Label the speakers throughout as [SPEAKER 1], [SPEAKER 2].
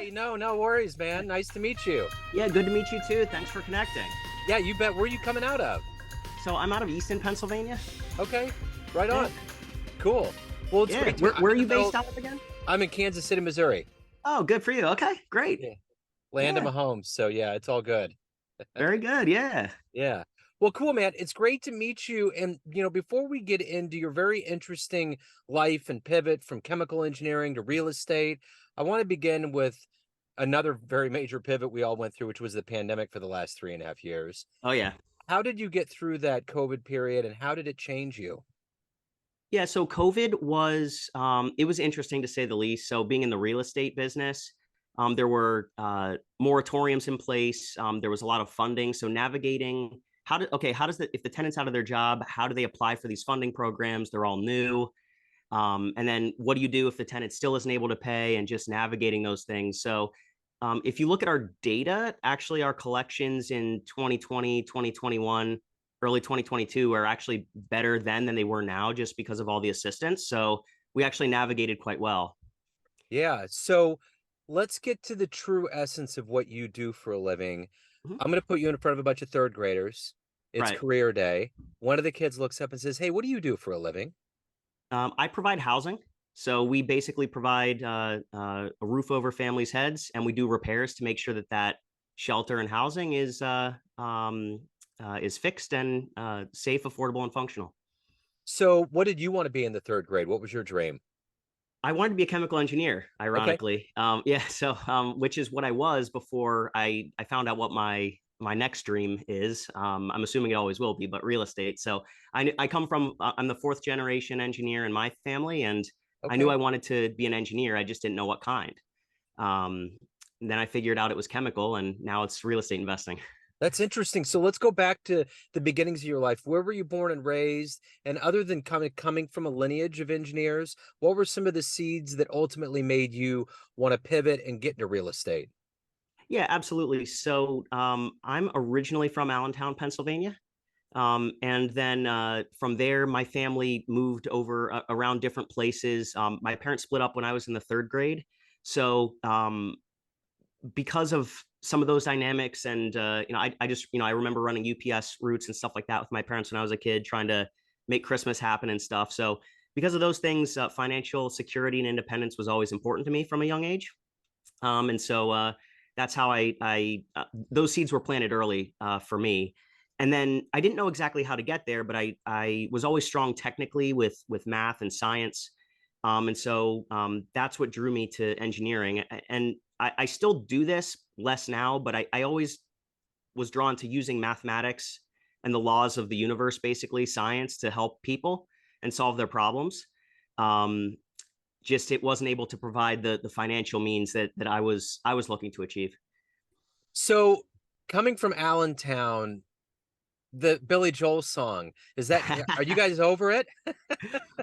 [SPEAKER 1] Hey, no worries, man. Nice to meet you.
[SPEAKER 2] Yeah, good to meet you too. Thanks for connecting.
[SPEAKER 1] Yeah, you bet. Where are you coming out of?
[SPEAKER 2] So I'm out of Easton, Pennsylvania.
[SPEAKER 1] Okay, right
[SPEAKER 2] Yeah.
[SPEAKER 1] on. Cool. Well, it's
[SPEAKER 2] Yeah.
[SPEAKER 1] great to.
[SPEAKER 2] Where,
[SPEAKER 1] I'm
[SPEAKER 2] where are
[SPEAKER 1] in the
[SPEAKER 2] you
[SPEAKER 1] middle.
[SPEAKER 2] based out of again?
[SPEAKER 1] I'm in Kansas City, Missouri.
[SPEAKER 2] Oh, good for you. Okay, great.
[SPEAKER 1] Yeah, land of
[SPEAKER 2] Yeah,
[SPEAKER 1] my home. So yeah, it's all good.
[SPEAKER 2] very good. Yeah.
[SPEAKER 1] Yeah. Well, cool, man. It's great to meet you. And before we get into your very interesting life and pivot from chemical engineering to real estate, I want to begin with another very major pivot we all went through, which was the pandemic for the last 3.5 years.
[SPEAKER 2] Oh, yeah.
[SPEAKER 1] How did you get through that COVID period and how did it change you?
[SPEAKER 2] Yeah. So COVID was, it was interesting to say the least. So being in the real estate business, there were moratoriums in place. There was a lot of funding. So navigating how does if the tenant's out of their job, how do they apply for these funding programs? They're all new. And then what do you do if the tenant still isn't able to pay and just navigating those things? So if you look at our data, actually our collections in 2020, 2021, early 2022 are actually better then than they were now just because of all the assistance. So we actually navigated quite well.
[SPEAKER 1] Yeah. So let's get to the true essence of what you do for a living.
[SPEAKER 2] Mhm.
[SPEAKER 1] I'm going to put you in front of a bunch of third graders. It's
[SPEAKER 2] Right.
[SPEAKER 1] career day. One of the kids looks up and says, "Hey, what do you do for a living?"
[SPEAKER 2] I provide housing. So we basically provide a roof over families' heads, and we do repairs to make sure that that shelter and housing is fixed and safe, affordable, and functional.
[SPEAKER 1] So what did you want to be in the third grade? What was your dream?
[SPEAKER 2] I wanted to be a chemical engineer,
[SPEAKER 1] Okay.
[SPEAKER 2] ironically. Yeah, so which is what I was before I found out what my next dream is. I'm assuming it always will be, but real estate. So I come from I'm the fourth generation engineer in my family, and I knew
[SPEAKER 1] Okay.
[SPEAKER 2] I wanted to be an engineer. I just didn't know what kind. Um, and then I figured out it was chemical, and now it's real estate investing.
[SPEAKER 1] That's interesting. So let's go back to the beginnings of your life. Where were you born and raised? And other than coming from a lineage of engineers, what were some of the seeds that ultimately made you want to pivot and get into real estate?
[SPEAKER 2] Yeah, absolutely. So I'm originally from Allentown, Pennsylvania. And then from there, my family moved over around different places. My parents split up when I was in the third grade. So because of some of those dynamics, and I just I remember running UPS routes and stuff like that with my parents when I was a kid, trying to make Christmas happen and stuff. So because of those things, financial security and independence was always important to me from a young age. And so that's how those seeds were planted early for me. And then I didn't know exactly how to get there, but I was always strong technically with math and science. And so that's what drew me to engineering. And I still do this less now, but I always was drawn to using mathematics and the laws of the universe, basically science, to help people and solve their problems. Um, just it wasn't able to provide the financial means that I was looking to achieve.
[SPEAKER 1] So coming from Allentown, the Billy Joel song, are you guys over it?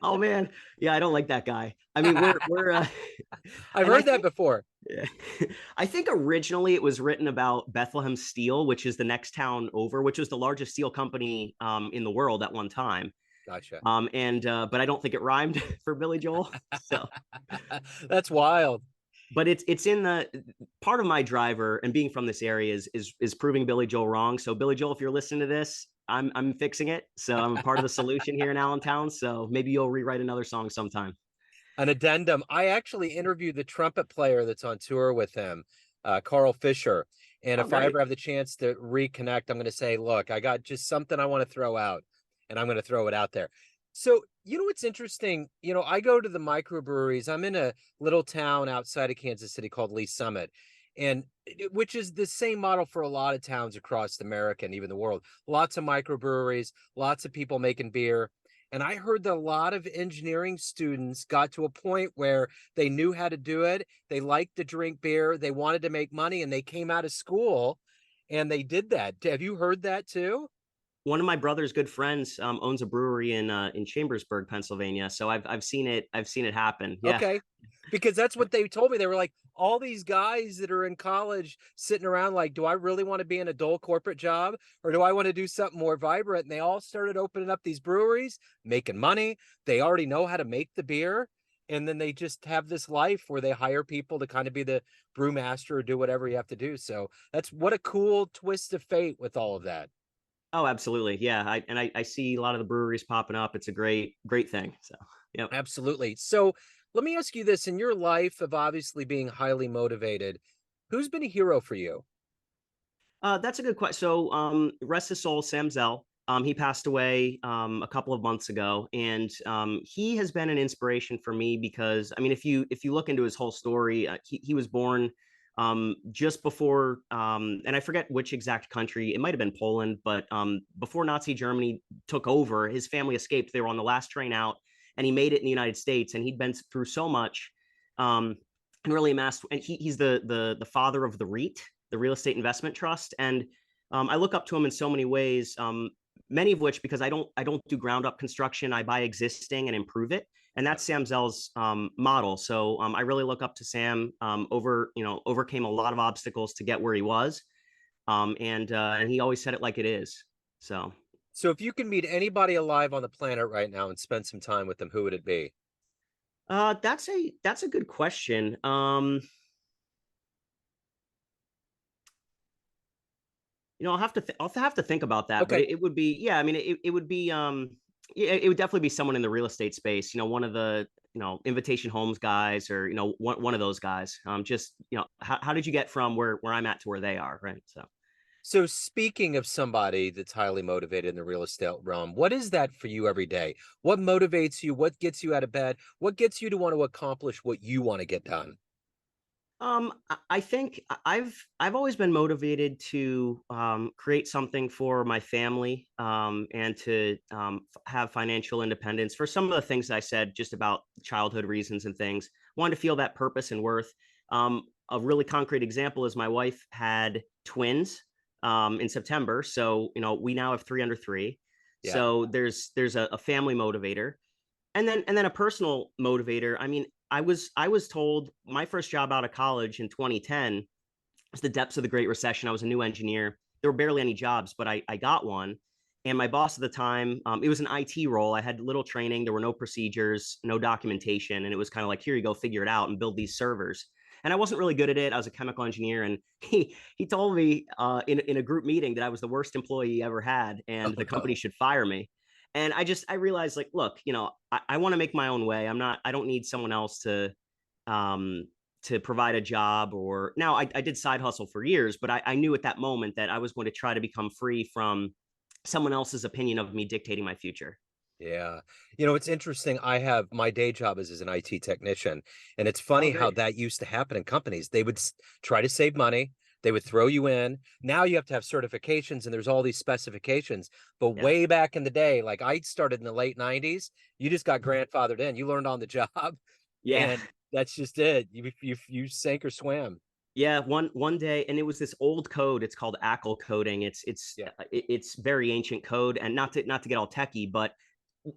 [SPEAKER 2] Oh man, yeah, I don't like that guy. I mean, we're
[SPEAKER 1] I've
[SPEAKER 2] and I
[SPEAKER 1] heard that
[SPEAKER 2] think
[SPEAKER 1] before.
[SPEAKER 2] yeah. I think originally it was written about Bethlehem Steel, which is the next town over, which was the largest steel company in the world at one time.
[SPEAKER 1] Gotcha.
[SPEAKER 2] And but I don't think it rhymed for Billy Joel. So
[SPEAKER 1] That's wild.
[SPEAKER 2] but it's in the part of my driver and being from this area is proving Billy Joel wrong. So Billy Joel, if you're listening to this, I'm fixing it. So I'm a part of the solution here in Allentown. So maybe you'll rewrite another song sometime.
[SPEAKER 1] An addendum. I actually interviewed the trumpet player that's on tour with him, Carl Fisher. And
[SPEAKER 2] Oh,
[SPEAKER 1] if I
[SPEAKER 2] great.
[SPEAKER 1] ever have the chance to reconnect, I'm going to say, look, I got just something I want to throw out, and I'm going to throw it out there. So, what's interesting? I go to the microbreweries. I'm in a little town outside of Kansas City called Lee Summit, and which is the same model for a lot of towns across America and even the world. Lots of microbreweries, lots of people making beer. And I heard that a lot of engineering students got to a point where they knew how to do it. They liked to drink beer. They wanted to make money, and they came out of school and they did that. Have you heard that too?
[SPEAKER 2] One of my brother's good friends owns a brewery in Chambersburg, Pennsylvania. So I've seen it. I've seen it happen. Yeah.
[SPEAKER 1] Okay. Because that's what they told me. They were like, all these guys that are in college sitting around like, do I really want to be in a dull corporate job or do I want to do something more vibrant? And they all started opening up these breweries, making money. They already know how to make the beer. and then they just have this life where they hire people to kind of be the brewmaster or do whatever you have to do. So that's what a cool twist of fate with all of that.
[SPEAKER 2] Oh, absolutely. Yeah. I see a lot of the breweries popping up. It's a great thing. So, yep.
[SPEAKER 1] Absolutely. So let me ask you this: in your life of obviously being highly motivated, who's been a hero for you?
[SPEAKER 2] That's a good question. So, rest his soul, Sam Zell. He passed away a couple of months ago, and he has been an inspiration for me because, I mean, if you look into his whole story, he was born just before, and I forget which exact country. It might have been Poland, but before Nazi Germany took over, his family escaped. They were on the last train out, and he made it in the United States. And he'd been through so much, and really amassed. And he's the father of the REIT, the Real Estate Investment Trust. And I look up to him in so many ways, many of which because I don't do ground up construction. I buy existing and improve it, and that's Sam Zell's model. So I really look up to Sam. Overcame a lot of obstacles to get where he was, and he always said it like it is. So
[SPEAKER 1] So if you can meet anybody alive on the planet right now and spend some time with them, who would it be?
[SPEAKER 2] that's a good question. I'll have to think about that, but
[SPEAKER 1] Okay.
[SPEAKER 2] it would be, yeah, I mean, it would be, yeah, it would definitely be someone in the real estate space, one of the, Invitation Homes guys, or, one of those guys. Just, how did you get from where I'm at to where they are? Right. So,
[SPEAKER 1] So speaking of somebody that's highly motivated in the real estate realm, what is that for you every day? What motivates you? What gets you out of bed? What gets you to want to accomplish what you want to get done?
[SPEAKER 2] I think I've always been motivated to create something for my family, and to have financial independence for some of the things I said just about childhood reasons and things. Wanted to feel that purpose and worth. A really concrete example is my wife had twins in September, so we now have three under three.
[SPEAKER 1] Yeah.
[SPEAKER 2] So there's a family motivator, and then a personal motivator. I mean, I was told my first job out of college in 2010 was the depths of the Great Recession. I was a new engineer. There were barely any jobs, but I got one. And my boss at the time, it was an IT role. I had little training. There were no procedures, no documentation, and it was kind of like, here you go, figure it out and build these servers. And I wasn't really good at it. I was a chemical engineer, and he told me in a group meeting that I was the worst employee he ever had, and
[SPEAKER 1] Oh
[SPEAKER 2] the company
[SPEAKER 1] no.
[SPEAKER 2] should fire me. And I realized, like, look, I want to make my own way. I don't need someone else um, to provide a job. Or now I did side hustle for years, but I knew at that moment that I was going to try to become free from someone else's opinion of me dictating my future.
[SPEAKER 1] Yeah. It's interesting. I have my day job is as an IT technician, and it's
[SPEAKER 2] Oh,
[SPEAKER 1] funny how
[SPEAKER 2] great.
[SPEAKER 1] that used to happen in companies. They would try to save money. They would throw you in. Now you have to have certifications and there's all these specifications. But
[SPEAKER 2] Yeah.
[SPEAKER 1] way back in the day, like I started in the late 90s, you just got grandfathered in. You learned on the job,
[SPEAKER 2] Yeah.
[SPEAKER 1] and that's just it. You sank or swam.
[SPEAKER 2] Yeah, one day, and it was this old code. It's called ACL coding.
[SPEAKER 1] Yeah.
[SPEAKER 2] It's very ancient code, and not to get all techie, but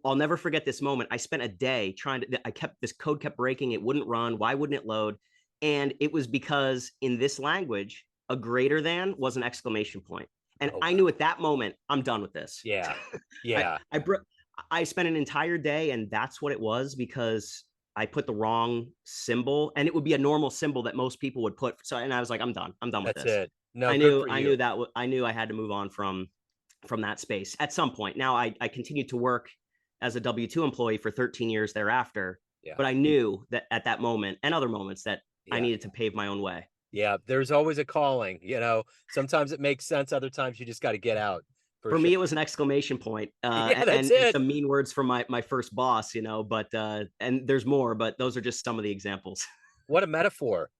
[SPEAKER 2] I'll never forget this moment. I spent a day trying to. I kept this code kept breaking. It wouldn't run. Why wouldn't it load? And it was because in this language, a greater than was an exclamation point, and
[SPEAKER 1] Oh
[SPEAKER 2] I knew
[SPEAKER 1] wow.
[SPEAKER 2] at that moment I'm done with this.
[SPEAKER 1] Yeah.
[SPEAKER 2] I
[SPEAKER 1] Yeah.
[SPEAKER 2] I bro- I spent an entire day, and that's what it was because I put the wrong symbol, and it would be a normal symbol that most people would put. So, and I was like, I'm done. I'm done with
[SPEAKER 1] That's
[SPEAKER 2] this.
[SPEAKER 1] it. No,
[SPEAKER 2] I
[SPEAKER 1] good
[SPEAKER 2] knew
[SPEAKER 1] for
[SPEAKER 2] I knew
[SPEAKER 1] you.
[SPEAKER 2] that I knew I had to move on from that space at some point. Now I continued to work as a W-2 employee for 13 years thereafter,
[SPEAKER 1] Yeah.
[SPEAKER 2] but I knew that at that moment and other moments that I
[SPEAKER 1] Yeah.
[SPEAKER 2] needed to pave my own way.
[SPEAKER 1] Yeah, there's always a calling. Sometimes it makes sense, other times you just got to get out for
[SPEAKER 2] For
[SPEAKER 1] sure.
[SPEAKER 2] me, it was an exclamation point,
[SPEAKER 1] Yeah, that's
[SPEAKER 2] and
[SPEAKER 1] it.
[SPEAKER 2] some mean words from my first boss, but and there's more, but those are just some of the examples.
[SPEAKER 1] What a metaphor.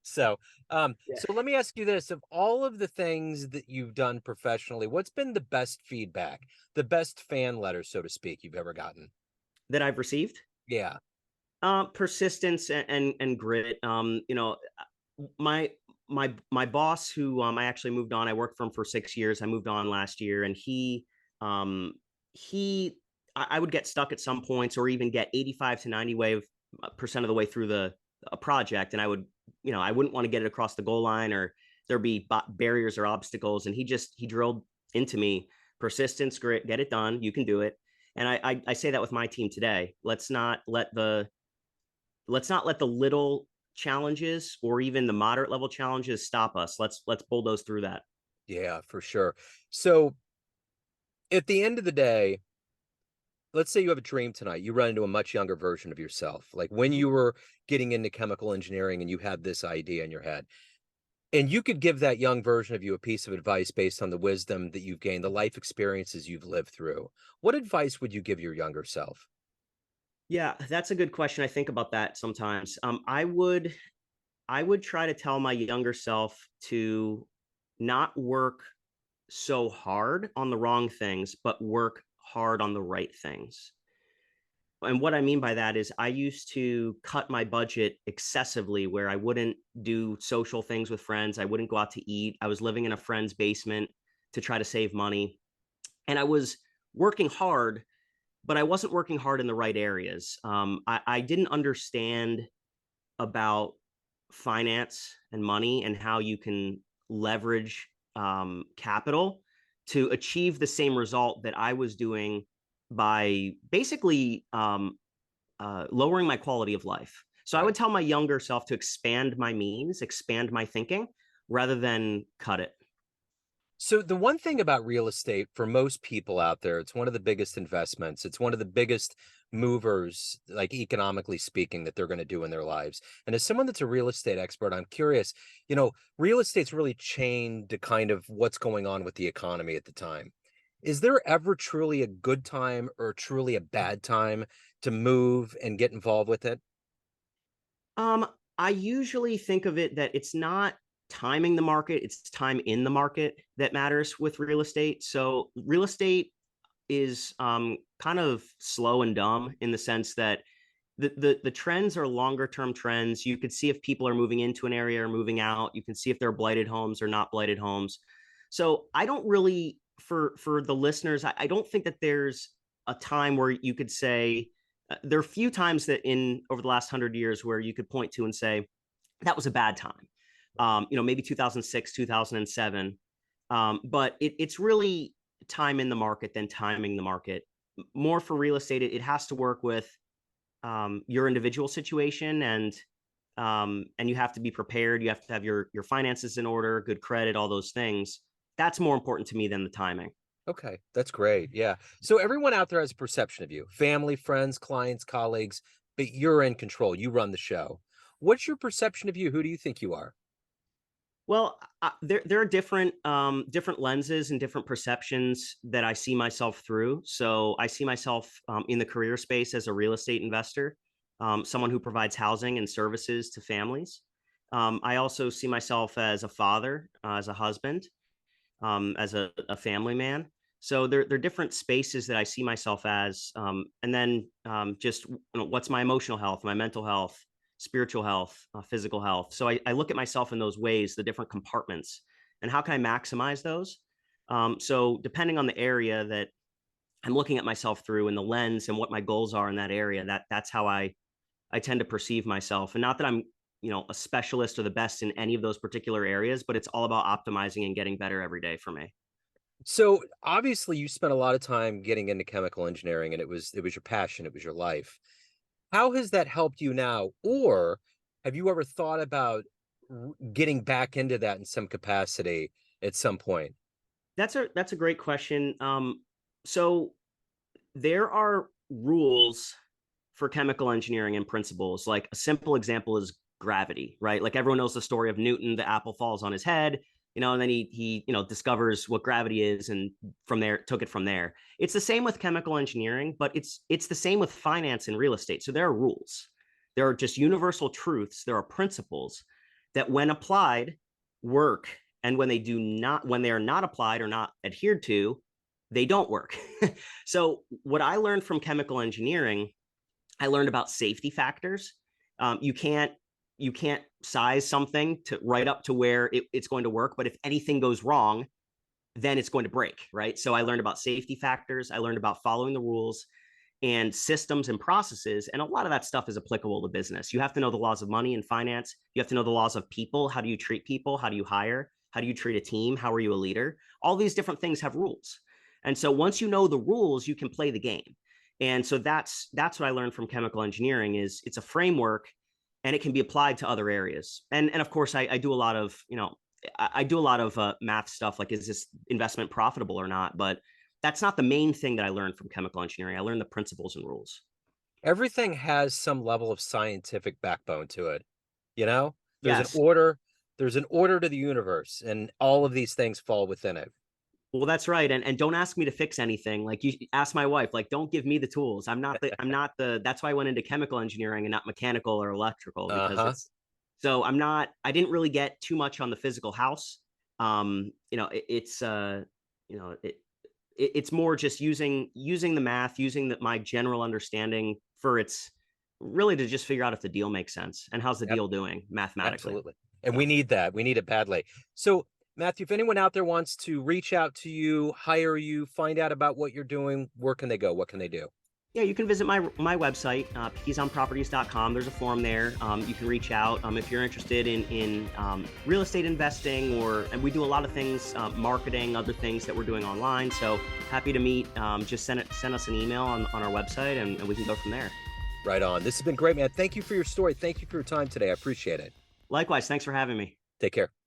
[SPEAKER 1] So,
[SPEAKER 2] Yeah.
[SPEAKER 1] so let me ask you this, of all of the things that you've done professionally, what's been the best feedback, the best fan letter, so to speak, you've ever gotten?
[SPEAKER 2] That I've received.
[SPEAKER 1] Yeah.
[SPEAKER 2] Persistence and grit. My my boss, who I actually moved on. I worked for him for 6 years. I moved on last year, and um he I would get stuck at some points, or even get 85 to 90% of the way through the a project, and I wouldn't want to get it across the goal line, or there'd be barriers or obstacles, and he drilled into me persistence, grit, get it done. You can do it. And I say that with my team today. Let's not let let's not let the little challenges or even the moderate level challenges stop us. Let's bulldoze through that.
[SPEAKER 1] Yeah, for sure. So at the end of the day, let's say you have a dream tonight. You run into a much younger version of yourself, like when
[SPEAKER 2] Mhm.
[SPEAKER 1] you were getting into chemical engineering and you had this idea in your head. And you could give that young version of you a piece of advice based on the wisdom that you've gained, the life experiences you've lived through. What advice would you give your younger self?
[SPEAKER 2] Yeah, that's a good question. I think about that sometimes. I would try to tell my younger self to not work so hard on the wrong things, but work hard on the right things. And what I mean by that is I used to cut my budget excessively where I wouldn't do social things with friends. I wouldn't go out to eat. I was living in a friend's basement to try to save money. And I was working hard, but I wasn't working hard in the right areas. I didn't understand about finance and money and how you can leverage capital to achieve the same result that I was doing by basically lowering my quality of life. So I
[SPEAKER 1] Right.
[SPEAKER 2] would tell my younger self to expand my means, expand my thinking, rather than cut it.
[SPEAKER 1] So the one thing about real estate for most people out there, it's one of the biggest investments. It's one of the biggest movers, like economically speaking, that they're going to do in their lives. And as someone that's a real estate expert, I'm curious, real estate's really chained to kind of what's going on with the economy at the time. Is there ever truly a good time or truly a bad time to move and get involved with it?
[SPEAKER 2] Um, I usually think of it that it's not timing the market, it's time in the market that matters with real estate. So real estate is kind of slow and dumb in the sense that the trends are longer term trends. You could see if people are moving into an area or moving out. You can see if they're blighted homes or not blighted homes. So I don't really, for the listeners, I don't think that there's a time where you could say there are few times that in over the last 100 years where you could point to and say that was a bad time. Maybe 2006, 2007. But it's really time in the market than timing the market. More for real estate, it has to work with your individual situation, and you have to be prepared. You have to have your finances in order, good credit, all those things. That's more important to me than the timing.
[SPEAKER 1] Okay, that's great. Yeah. So everyone out there has a perception of you, family, friends, clients, colleagues, but you're in control. You run the show. What's your perception of you? Who do you think you are?
[SPEAKER 2] Well, there are different lenses and different perceptions that I see myself through. So I see myself in the career space as a real estate investor, someone who provides housing and services to families. I also see myself as a father, as a husband, as a family man. So there are different spaces that I see myself as, and then just what's my emotional health, my mental health, spiritual health, physical health. So I look at myself in those ways, the different compartments, and how can I maximize those? So depending on the area that I'm looking at myself through and the lens and what my goals are in that area, that's how I tend to perceive myself. And not that I'm a specialist or the best in any of those particular areas, but it's all about optimizing and getting better every day for me.
[SPEAKER 1] So obviously you spent a lot of time getting into chemical engineering and it was your passion, it was your life. How has that helped you now? Or have you ever thought about getting back into that in some capacity at some point?
[SPEAKER 2] That's a great question. So there are rules for chemical engineering and principles. Like a simple example is gravity, right? Like everyone knows the story of Newton, the apple falls on his head, and then he discovers what gravity is, and from there took it from there. It's the same with chemical engineering, but it's the same with finance and real estate. So there are rules. There are just universal truths. There are principles that when applied work, and when they are not applied or not adhered to, they don't work. So what I learned from chemical engineering, I learned about safety factors. You can't size something to right up to where it's going to work, but if anything goes wrong, then it's going to break, right? So I learned about safety factors. I learned about following the rules and systems and processes. And a lot of that stuff is applicable to business. You have to know the laws of money and finance. You have to know the laws of people. How do you treat people? How do you hire? How do you treat a team? How are you a leader? All these different things have rules. And so once you know the rules, you can play the game. And so that's what I learned from chemical engineering is it's a framework and it can be applied to other areas. And of course, I do a lot of, I do a lot of math stuff, like is this investment profitable or not? But that's not the main thing that I learned from chemical engineering. I learned the principles and rules.
[SPEAKER 1] Everything has some level of scientific backbone to it. You know, there's an
[SPEAKER 2] Yes.
[SPEAKER 1] order, there's an order to the universe, and all of these things fall within it.
[SPEAKER 2] Well, that's right. And don't ask me to fix anything. Like you ask my wife, like, don't give me the tools. I'm not the, that's why I went into chemical engineering and not mechanical or electrical, because
[SPEAKER 1] Uh-huh.
[SPEAKER 2] it's, so I didn't really get too much on the physical house. It's, it's more just using the math, using my general understanding for its really to just figure out if the deal makes sense and how's the
[SPEAKER 1] Yep,
[SPEAKER 2] deal doing mathematically.
[SPEAKER 1] absolutely. And we
[SPEAKER 2] So
[SPEAKER 1] need that. We need it badly. So, Matthew, if anyone out there wants to reach out to you, hire you, find out about what you're doing, where can they go? What can they do?
[SPEAKER 2] yeah, you can visit my website, pezonproperties.com. There's a form there. You can reach out if you're interested in real estate investing, and we do a lot of things, marketing, other things that we're doing online. So happy to meet. Just send us an email on our website, and we can go from there.
[SPEAKER 1] Right on. This has been great, man. Thank you for your story. Thank you for your time today. I appreciate it.
[SPEAKER 2] Likewise, thanks for having me.
[SPEAKER 1] Take care.